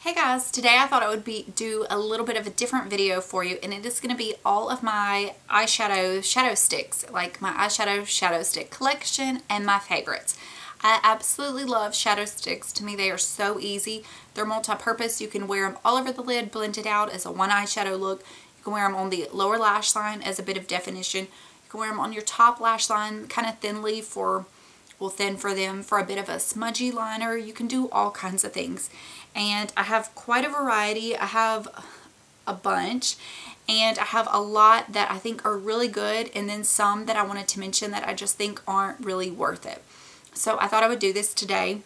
Hey guys, today I thought I would do a little bit of a different video for you, and it is going to be all of my eyeshadow shadow sticks, like my eyeshadow shadow stick collection and my favorites. I absolutely love shadow sticks. To me they are so easy. They're multi-purpose. You can wear them all over the lid, blend it out as a one eyeshadow look. You can wear them on the lower lash line as a bit of definition. You can wear them on your top lash line kind of thinly for, well, thin for them for a bit of a smudgy liner. You can do all kinds of things. And I have quite a variety. I have a bunch, and I have a lot that I think are really good, and then some that I wanted to mention that I just think aren't really worth it. So I thought I would do this today.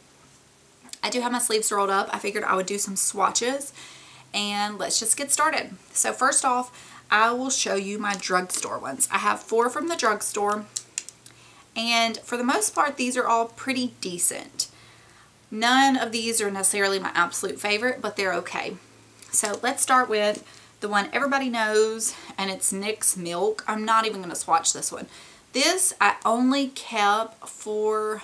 I do have my sleeves rolled up. I figured I would do some swatches, and let's just get started. So first off, I will show you my drugstore ones. I have 4 from the drugstore, and for the most part these are all pretty decent. None of these are necessarily my absolute favorite, but they're okay. So let's start with the one everybody knows, and it's NYX Milk. I'm not even going to swatch this one. This I only kept for,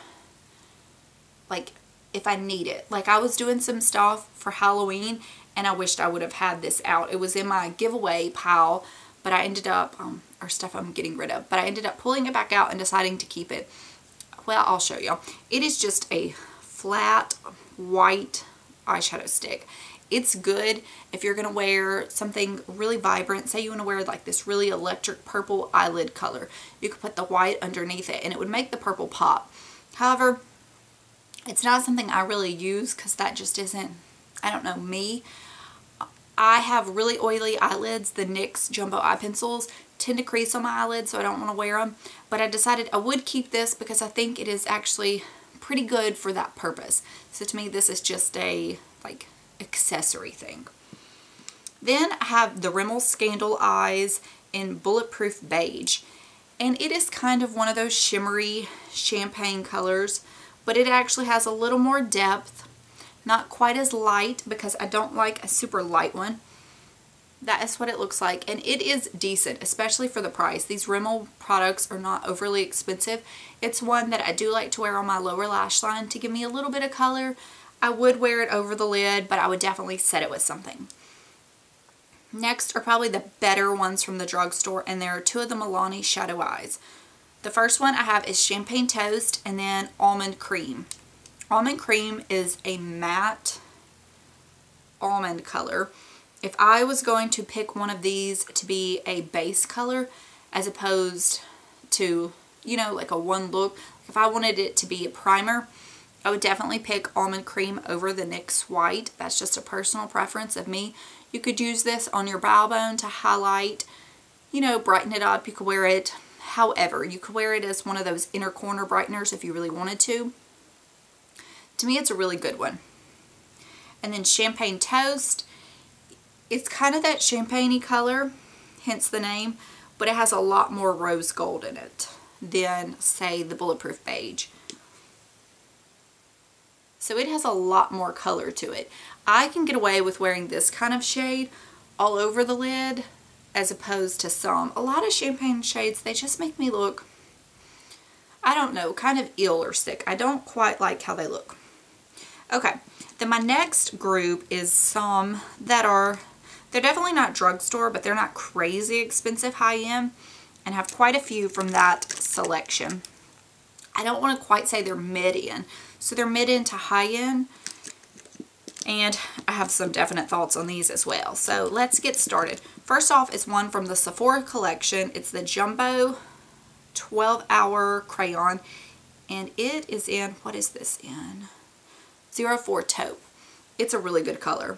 like, if I need it. Like, I was doing some stuff for Halloween, and I wished I would have had this out. It was in my giveaway pile, but I ended up, or stuff I'm getting rid of, but I ended up pulling it back out and deciding to keep it. Well, I'll show y'all. It is just a flat white eyeshadow stick. It's good if you're going to wear something really vibrant. Say you want to wear like this really electric purple eyelid color. You could put the white underneath it and it would make the purple pop. However, it's not something I really use because that just isn't, I don't know, me. I have really oily eyelids. The NYX Jumbo Eye Pencils tend to crease on my eyelids, so I don't want to wear them. But I decided I would keep this because I think it is actually pretty good for that purpose. So to me this is just a like accessory thing. Then I have the Rimmel Scandal Eyes in Bulletproof Beige, and it is kind of one of those shimmery champagne colors, but it actually has a little more depth, not quite as light because I don't like a super light one. That is what it looks like, and it is decent, especially for the price. These Rimmel products are not overly expensive. It's one that I do like to wear on my lower lash line to give me a little bit of color. I would wear it over the lid, but I would definitely set it with something. Next are probably the better ones from the drugstore, and there are 2 of the Milani Shadow Eyes. The first one I have is Champagne Toast and then Almond Cream. Almond Cream is a matte almond color. If I was going to pick one of these to be a base color as opposed to, you know, like a one look, if I wanted it to be a primer, I would definitely pick Almond Cream over the NYX White. That's just a personal preference of me. You could use this on your brow bone to highlight, you know, brighten it up. You could wear it however. You could wear it as one of those inner corner brighteners if you really wanted to. To me, it's a really good one. And then Champagne Toast. It's kind of that champagne-y color, hence the name, but it has a lot more rose gold in it than, say, the Bulletproof Beige. So it has a lot more color to it. I can get away with wearing this kind of shade all over the lid as opposed to some. A lot of champagne shades, they just make me look, I don't know, kind of ill or sick. I don't quite like how they look. Okay, then my next group is some that are, they're definitely not drugstore, but they're not crazy expensive high-end, and have quite a few from that selection. I don't want to quite say they're mid-end, so they're mid-end to high-end, and I have some definite thoughts on these as well. So let's get started. First off is one from the Sephora collection. It's the Jumbo 12-Hour Crayon, and it is in, what is this in? 04 Taupe. It's a really good color.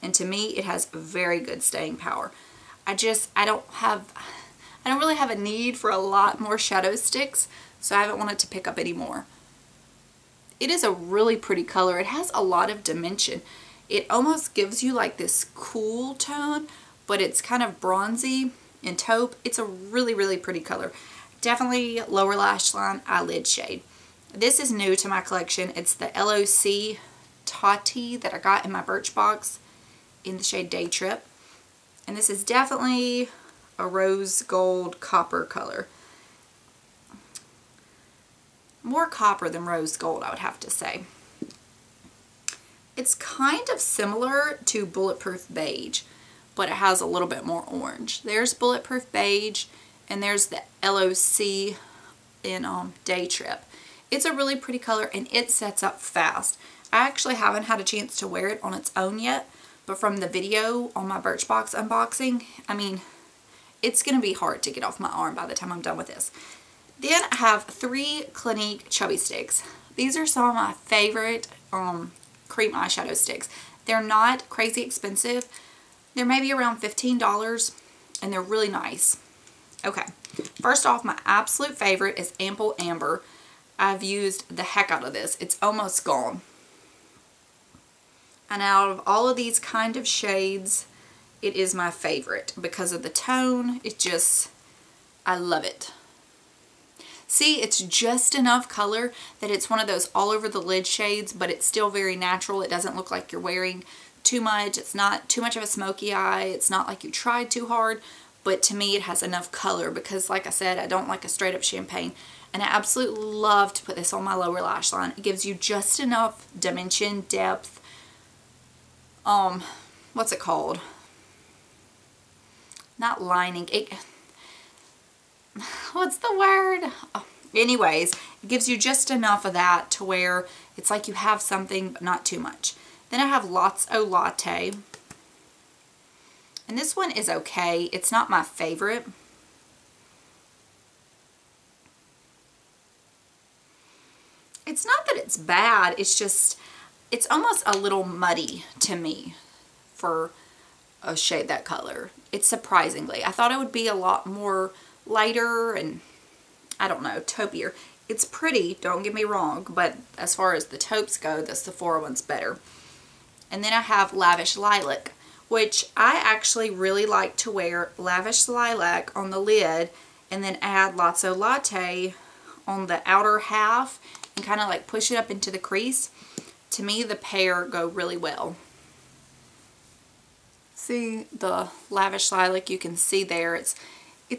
And to me, it has very good staying power. I don't really have a need for a lot more shadow sticks, so I haven't wanted to pick up any more. It is a really pretty color. It has a lot of dimension. It almost gives you like this cool tone, but it's kind of bronzy in taupe. It's a really, really pretty color. Definitely lower lash line eyelid shade. This is new to my collection. It's the LOC Tati that I got in my Birchbox in the shade Day Trip, and this is definitely a rose gold copper color. More copper than rose gold, I would have to say. It's kind of similar to Bulletproof Beige, but it has a little bit more orange. There's Bulletproof Beige, and there's the LOC in Day Trip. It's a really pretty color, and it sets up fast. I actually haven't had a chance to wear it on its own yet, but from the video on my Birchbox unboxing, I mean, it's going to be hard to get off my arm by the time I'm done with this. Then I have 3 Clinique Chubby Sticks. These are some of my favorite cream eyeshadow sticks. They're not crazy expensive. They're maybe around $15, and they're really nice. Okay, first off, my absolute favorite is Ample Amber. I've used the heck out of this. It's almost gone. And out of all of these kind of shades, it is my favorite because of the tone. It just, I love it. See, it's just enough color that it's one of those all over the lid shades, but it's still very natural. It doesn't look like you're wearing too much. It's not too much of a smoky eye. It's not like you tried too hard, but to me it has enough color because, like I said, I don't like a straight up champagne. And I absolutely love to put this on my lower lash line. It gives you just enough dimension, depth, what's it called? Not lining. What's the word? Oh, anyways, it gives you just enough of that to where it's like you have something, but not too much. Then I have Lots O Latte. And this one is okay. It's not my favorite. It's not that it's bad. It's just, it's almost a little muddy to me for a shade that color. It's surprisingly. I thought it would be a lot more lighter and, I don't know, taupier. It's pretty, don't get me wrong, but as far as the taupes go, the Sephora one's better. And then I have Lavish Lilac, which I actually really like to wear Lavish Lilac on the lid and then add Lots O Latte on the outer half and kind of like push it up into the crease. To me, the pair go really well. See the Lavish Lilac, you can see there, it's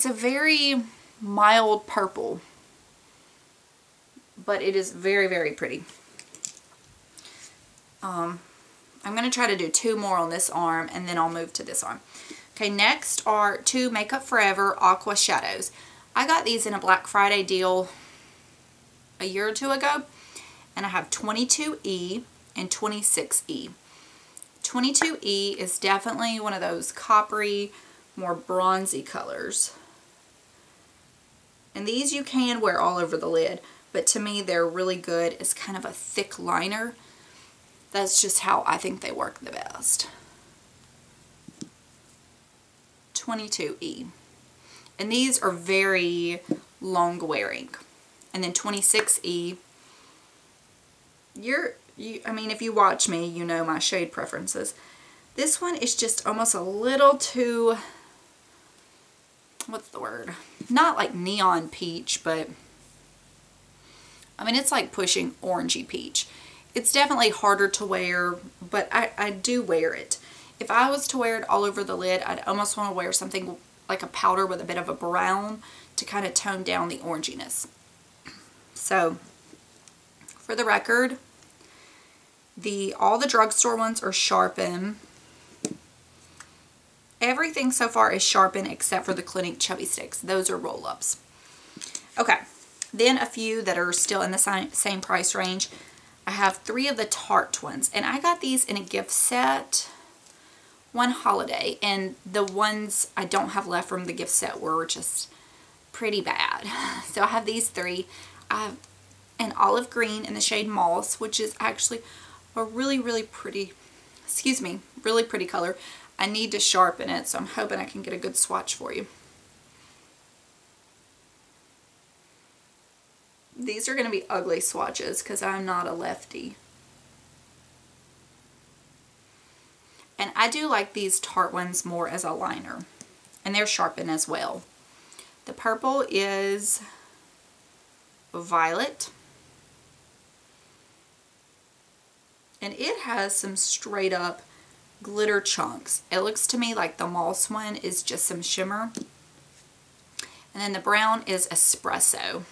a very mild purple, but it is very, very pretty. I'm going to try to do 2 more on this arm, and then I'll move to this arm. Okay, next are 2 Makeup Forever Aqua Shadows. I got these in a Black Friday deal a year or 2 ago, and I have 22E and 26E. 22E is definitely one of those coppery, more bronzy colors. And these you can wear all over the lid, but to me they're really good as kind of a thick liner. That's just how I think they work the best. 22E. And these are very long wearing. And then 26E, I mean, if you watch me, you know my shade preferences. This one is just almost a little too, what's the word? Not like neon peach, but I mean, it's like pushing orangey peach. It's definitely harder to wear, but I do wear it. If I was to wear it all over the lid, I'd almost want to wear something like a powder with a bit of a brown to kind of tone down the oranginess. So, for the record, all the drugstore ones are Sharpen. Everything so far is Sharpen except for the Clinique Chubby Sticks. Those are roll-ups. Okay, then a few that are still in the same price range. I have 3 of the Tarte ones, and I got these in a gift set one holiday, and the ones I don't have left from the gift set were just pretty bad. So I have these 3. I have an olive green in the shade Moss, which is actually a really, really pretty, really pretty color. I need to sharpen it, so I'm hoping I can get a good swatch for you. These are going to be ugly swatches because I'm not a lefty. And I do like these Tarte ones more as a liner. And they're Sharpen as well. The purple is Violet. And it has some straight up glitter chunks. It looks to me like the Moss one is just some shimmer. And then the brown is Espresso.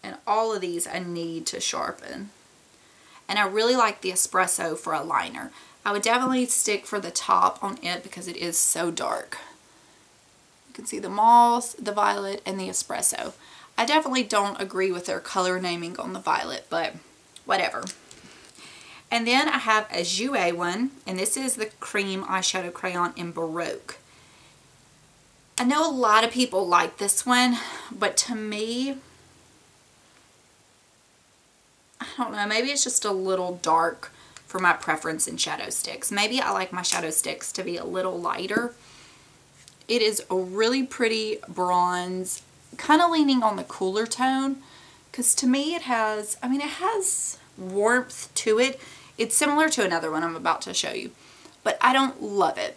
And all of these I need to sharpen. and I really like the espresso for a liner. I would definitely stick for the top on it because it is so dark. You can see the moss, the violet, and the espresso. I definitely don't agree with their color naming on the violet, but whatever. And then I have a Jouer one, and this is the cream eyeshadow crayon in Baroque. I know a lot of people like this one, but to me, I don't know, maybe it's just a little dark for my preference in shadow sticks. Maybe I like my shadow sticks to be a little lighter. It is a really pretty bronze, kind of leaning on the cooler tone, because to me it has, I mean, it has warmth to it. It's similar to another one I'm about to show you, but I don't love it.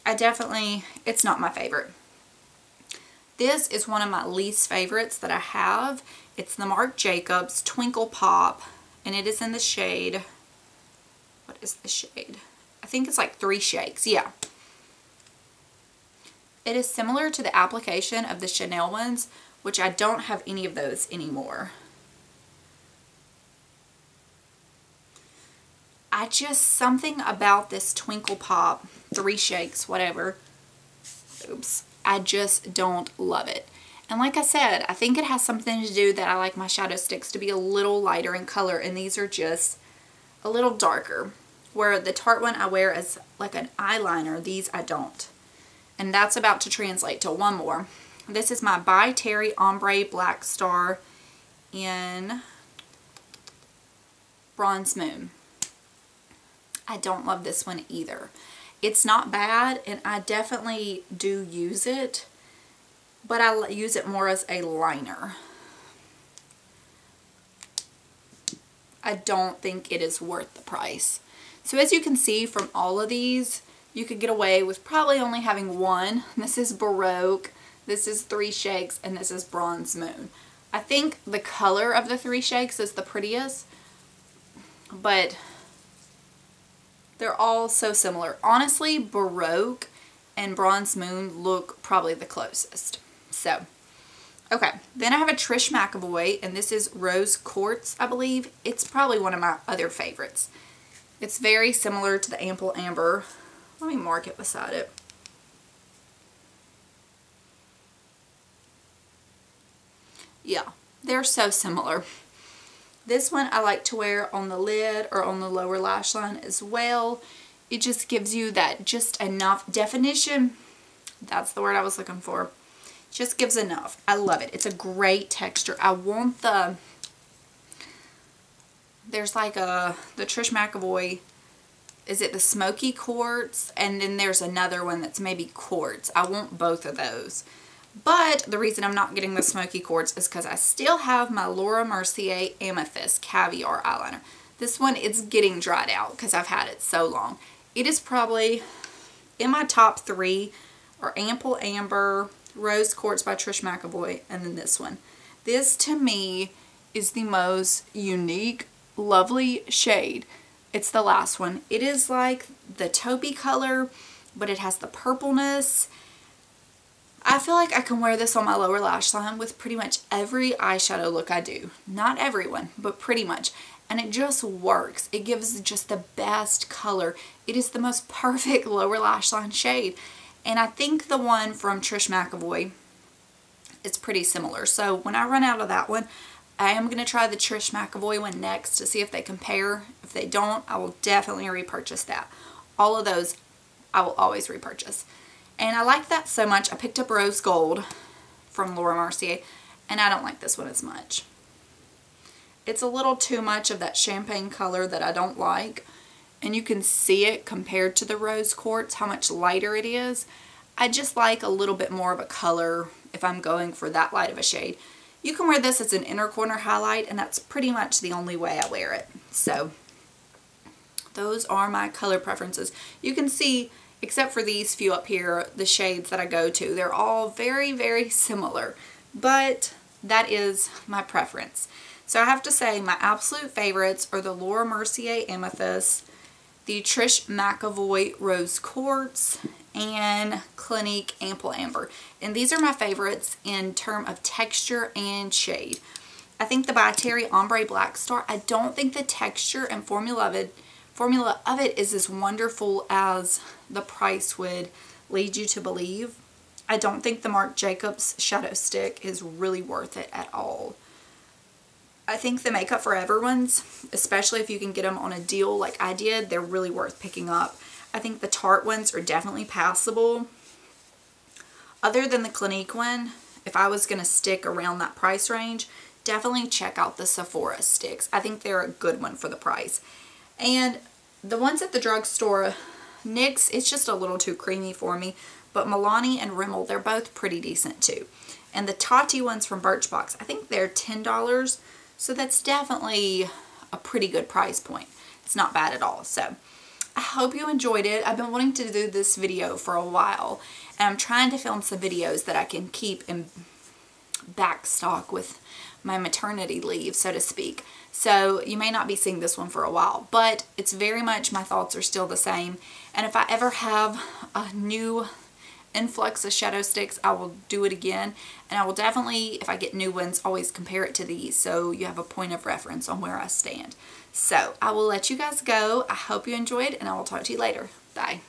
It's not my favorite. This is one of my least favorites that I have. It's the Marc Jacobs Twinkle Pop, and it is in the shade, what is the shade? I think it's like 3 Shakes, yeah. It is similar to the application of the Chanel ones, which I don't have any of those anymore. Something about this Twinkle Pop, 3 Shakes, whatever, oops, I just don't love it. And like I said, I think it has something to do that I like my shadow sticks to be a little lighter in color, and these are just a little darker. Where the Tarte one I wear as like an eyeliner, these I don't. And that's about to translate to one more. This is my By Terry Ombre Black Star in Bronze Moon. I don't love this one either. It's not bad, and I definitely do use it, but I use it more as a liner. I don't think it is worth the price. So as you can see from all of these, you could get away with probably only having one. This is Baroque, this is 3 Shakes, and this is Bronze Moon. I think the color of the 3 Shakes is the prettiest, but they're all so similar. Honestly, Baroque and Bronze Moon look probably the closest. So, okay. Then I have a Trish McEvoy, and this is Rose Quartz, I believe. It's probably one of my other favorites. It's very similar to the Ample Amber. Let me mark it beside it. Yeah, they're so similar. This one I like to wear on the lid or on the lower lash line as well. It just gives you that just enough definition. That's the word I was looking for. Just gives enough. I love it. It's a great texture. I want there's like the Trish McEvoy, is it the Smoky Quartz? And then there's another one that's maybe Quartz. I want both of those. But the reason I'm not getting the Smoky Quartz is because I still have my Laura Mercier Amethyst Caviar eyeliner. This one is getting dried out because I've had it so long. It is probably in my top 3 are Ample Amber, Rose Quartz by Trish McEvoy, and then this one. This to me is the most unique, lovely shade. It's the last one. It is like the taupey color, but it has the purpleness. I feel like I can wear this on my lower lash line with pretty much every eyeshadow look I do. Not everyone, but pretty much. And it just works. It gives just the best color. It is the most perfect lower lash line shade. And I think the one from Trish McEvoy is pretty similar. So when I run out of that one, I am going to try the Trish McEvoy one next to see if they compare. If they don't, I will definitely repurchase that. All of those I will always repurchase. And I like that so much. I picked up Rose Gold from Laura Mercier, and I don't like this one as much. It's a little too much of that champagne color that I don't like. And you can see it compared to the Rose Quartz, how much lighter it is. I just like a little bit more of a color if I'm going for that light of a shade. You can wear this as an inner corner highlight, and that's pretty much the only way I wear it. So, those are my color preferences. You can see, except for these few up here, the shades that I go to, they're all very, very similar. But that is my preference. So I have to say my absolute favorites are the Laura Mercier Amethyst, the Trish McEvoy Rose Quartz, and Clinique Ample Amber. And these are my favorites in terms of texture and shade. I think the By Terry Ombre Black Star, I don't think the texture and formula of it is as wonderful as the price would lead you to believe. I don't think the Marc Jacobs Shadow Stick is really worth it at all. I think the Makeup Forever ones, especially if you can get them on a deal like I did, they're really worth picking up. I think the Tarte ones are definitely passable. Other than the Clinique one, if I was going to stick around that price range, definitely check out the Sephora sticks. I think they're a good one for the price. And the ones at the drugstore, NYX, it's just a little too creamy for me. But Milani and Rimmel, they're both pretty decent too. And the Tati ones from Birchbox, I think they're $10. So that's definitely a pretty good price point. It's not bad at all. So I hope you enjoyed it. I've been wanting to do this video for a while. And I'm trying to film some videos that I can keep in back stock with my maternity leave, so to speak. So you may not be seeing this one for a while, but it's very much, my thoughts are still the same. And if I ever have a new influx of shadow sticks, I will do it again. And I will definitely, if I get new ones, always compare it to these so you have a point of reference on where I stand. So I will let you guys go. I hope you enjoyed, and I will talk to you later. Bye.